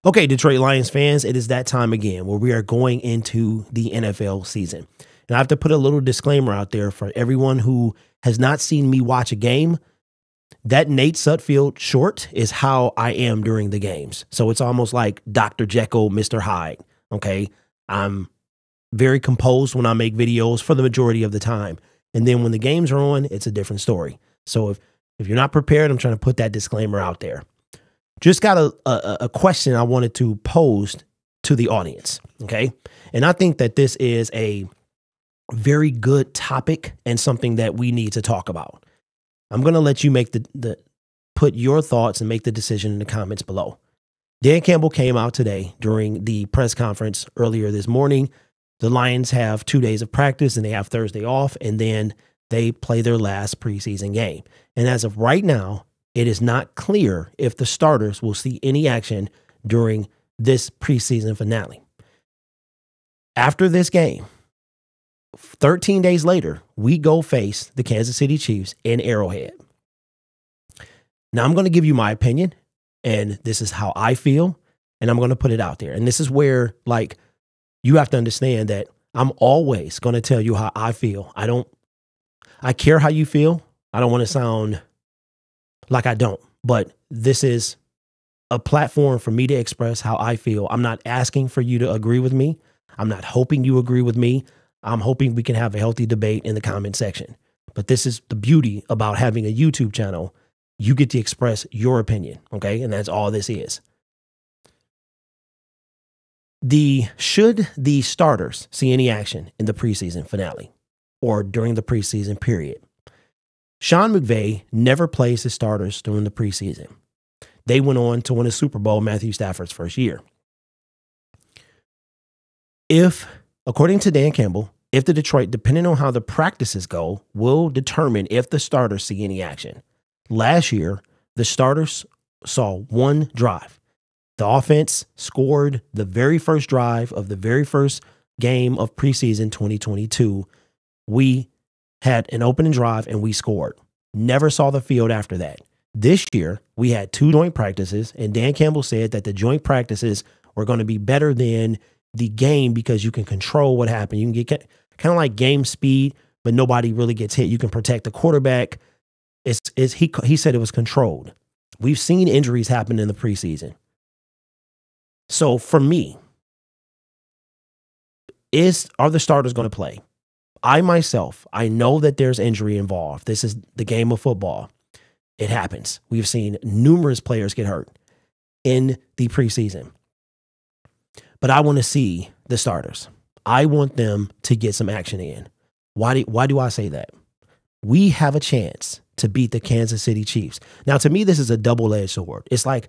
Okay, Detroit Lions fans, it is that time again where we are going into the NFL season. And I have to put a little disclaimer out there for everyone who has not seen me watch a game. That Nate Sudfeld short is how I am during the games. So it's almost like Dr. Jekyll, Mr. Hyde. Okay, I'm very composed when I make videos for the majority of the time. And then when the games are on, it's a different story. So if you're not prepared, I'm trying to put that disclaimer out there. Just got a question I wanted to pose to the audience, okay? And I think that this is a very good topic and something that we need to talk about. I'm going to let you make put your thoughts and make the decision in the comments below. Dan Campbell came out today during the press conference earlier this morning. The Lions have 2 days of practice and they have Thursday off, and then they play their last preseason game. And as of right now, it is not clear if the starters will see any action during this preseason finale. After this game, 13 days later, we go face the Kansas City Chiefs in Arrowhead. Now, I'm going to give you my opinion, and this is how I feel, and I'm going to put it out there. And this is where, like, you have to understand that I'm always going to tell you how I feel. I care how you feel. I don't want to sound like I don't, but this is a platform for me to express how I feel. I'm not asking for you to agree with me. I'm not hoping you agree with me. I'm hoping we can have a healthy debate in the comment section. But this is the beauty about having a YouTube channel. You get to express your opinion, okay? And that's all this is. Should the starters see any action in the preseason finale or during the preseason period? Sean McVay never plays his starters during the preseason. They went on to win a Super Bowl Matthew Stafford's first year. According to Dan Campbell, if the Detroit, depending on how the practices go, will determine if the starters see any action. Last year, the starters saw one drive. The offense scored the very first drive of the very first game of preseason 2022. We had an opening drive and we scored. Never saw the field after that. This year, we had 2 joint practices, and Dan Campbell said that the joint practices were going to be better than the game because you can control what happened. You can get kind of like game speed, but nobody really gets hit. You can protect the quarterback. He said it was controlled. We've seen injuries happen in the preseason. So for me, are the starters going to play? I know that there's injury involved. This is the game of football. It happens. We've seen numerous players get hurt in the preseason. But I want to see the starters. I want them to get some action in. Why do I say that? We have a chance to beat the Kansas City Chiefs. Now, to me, this is a double-edged sword. It's like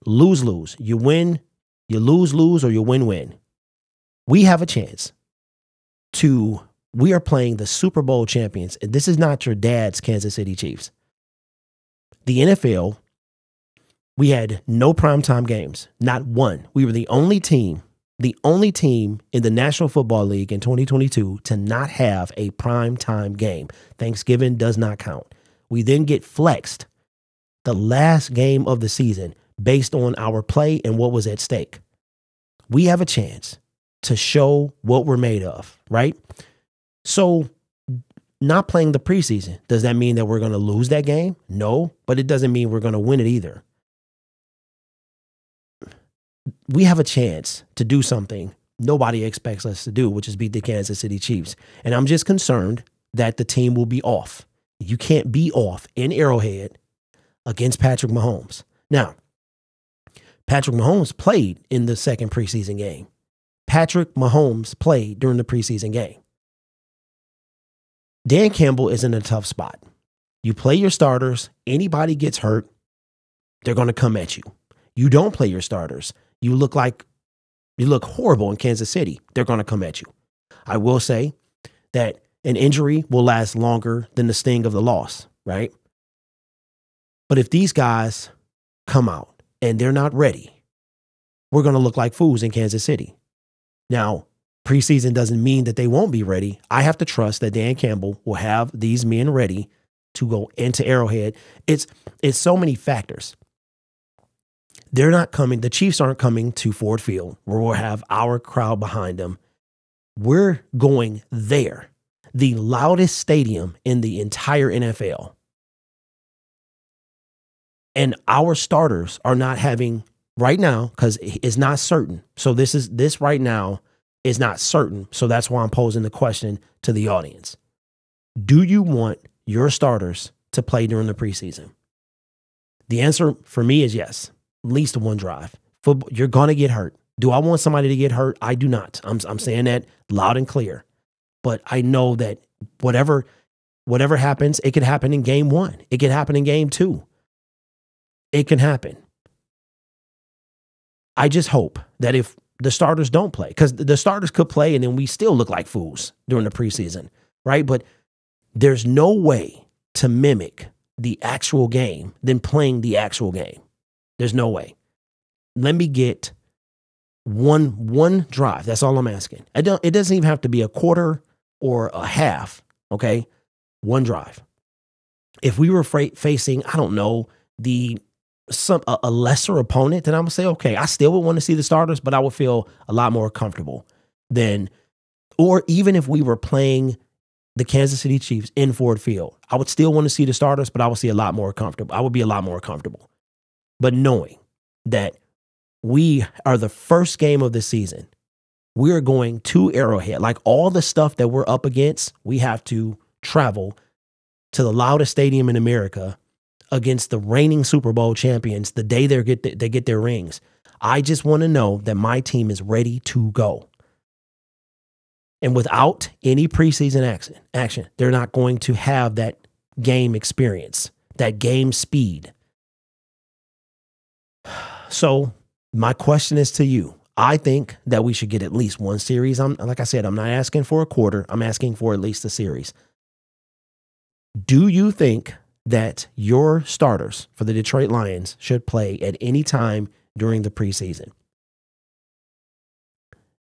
lose-lose. You win, you lose-lose, or you win-win. We have a chance we are playing the Super Bowl champions, and this is not your dad's Kansas City Chiefs. The NFL, we had no primetime games, not one. We were the only team in the National Football League in 2022 to not have a primetime game. Thanksgiving does not count. We then get flexed the last game of the season based on our play and what was at stake. We have a chance to show what we're made of, right? So not playing the preseason, does that mean that we're going to lose that game? No, but it doesn't mean we're going to win it either. We have a chance to do something nobody expects us to do, which is beat the Kansas City Chiefs. And I'm just concerned that the team will be off. You can't be off in Arrowhead against Patrick Mahomes. Now, Patrick Mahomes played in the second preseason game. Patrick Mahomes played during the preseason game. Dan Campbell is in a tough spot. You play your starters, anybody gets hurt, they're going to come at you. You don't play your starters, you look horrible in Kansas City, they're going to come at you. I will say that an injury will last longer than the sting of the loss, right? But if these guys come out and they're not ready, we're going to look like fools in Kansas City. Now, preseason doesn't mean that they won't be ready. I have to trust that Dan Campbell will have these men ready to go into Arrowhead. It's so many factors. They're not coming. The Chiefs aren't coming to Ford Field where we'll have our crowd behind them. We're going there, the loudest stadium in the entire NFL. And our starters are not having right now, because it's not certain. So this right now is not certain. So that's why I'm posing the question to the audience. Do you want your starters to play during the preseason? The answer for me is yes. At least one drive. Football, you're going to get hurt. Do I want somebody to get hurt? I do not. I'm saying that loud and clear. But I know that whatever happens, it could happen in game 1. It could happen in game 2. It can happen. I just hope that if the starters don't play, because the starters could play and then we still look like fools during the preseason, right? But there's no way to mimic the actual game than playing the actual game. There's no way. Let me get one drive. That's all I'm asking. It doesn't even have to be a quarter or a half, okay? One drive. If we were facing, I don't know, a lesser opponent, then I'm going to say, okay, I still would want to see the starters, but I would feel a lot more comfortable than, or even if we were playing the Kansas City Chiefs in Ford Field, I would still want to see the starters, but I would see a lot more comfortable. I would be a lot more comfortable. But knowing that we are the first game of the season, we are going to Arrowhead. Like all the stuff that we're up against, we have to travel to the loudest stadium in America against the reigning Super Bowl champions the day they get their rings. I just want to know that my team is ready to go. And without any preseason action, they're not going to have that game experience, that game speed. So my question is to you. I think that we should get at least one series. Like I said, I'm not asking for a quarter. I'm asking for at least a series. Do you think that your starters for the Detroit Lions should play at any time during the preseason?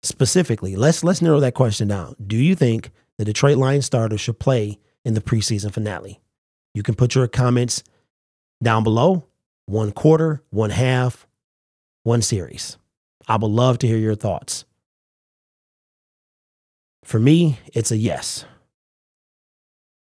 Specifically, let's narrow that question down. Do you think the Detroit Lions starters should play in the preseason finale? You can put your comments down below. 1 quarter, 1 half, 1 series. I would love to hear your thoughts. For me, it's a yes.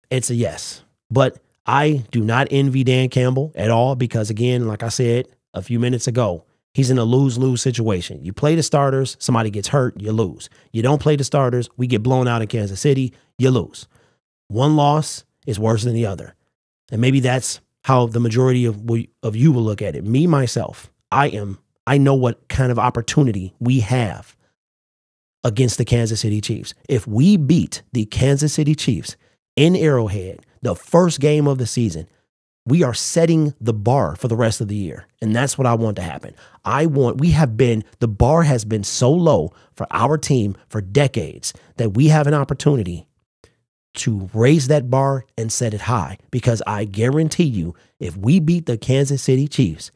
It's a yes. But I do not envy Dan Campbell at all because, again, like I said a few minutes ago, he's in a lose-lose situation. You play the starters, somebody gets hurt, you lose. You don't play the starters, we get blown out in Kansas City, you lose. One loss is worse than the other. And maybe that's how the majority of you will look at it. Me, myself, I know what kind of opportunity we have against the Kansas City Chiefs. If we beat the Kansas City Chiefs in Arrowhead, the first game of the season, we are setting the bar for the rest of the year. And that's what I want to happen. The bar has been so low for our team for decades that we have an opportunity to raise that bar and set it high, because I guarantee you, if we beat the Kansas City Chiefs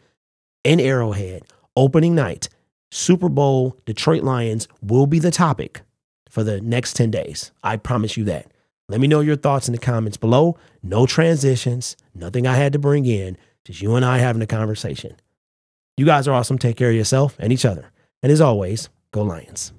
in Arrowhead, opening night, Super Bowl, Detroit Lions will be the topic for the next 10 days. I promise you that. Let me know your thoughts in the comments below. No transitions, nothing I had to bring in, just you and I having a conversation. You guys are awesome. Take care of yourself and each other. And as always, go Lions.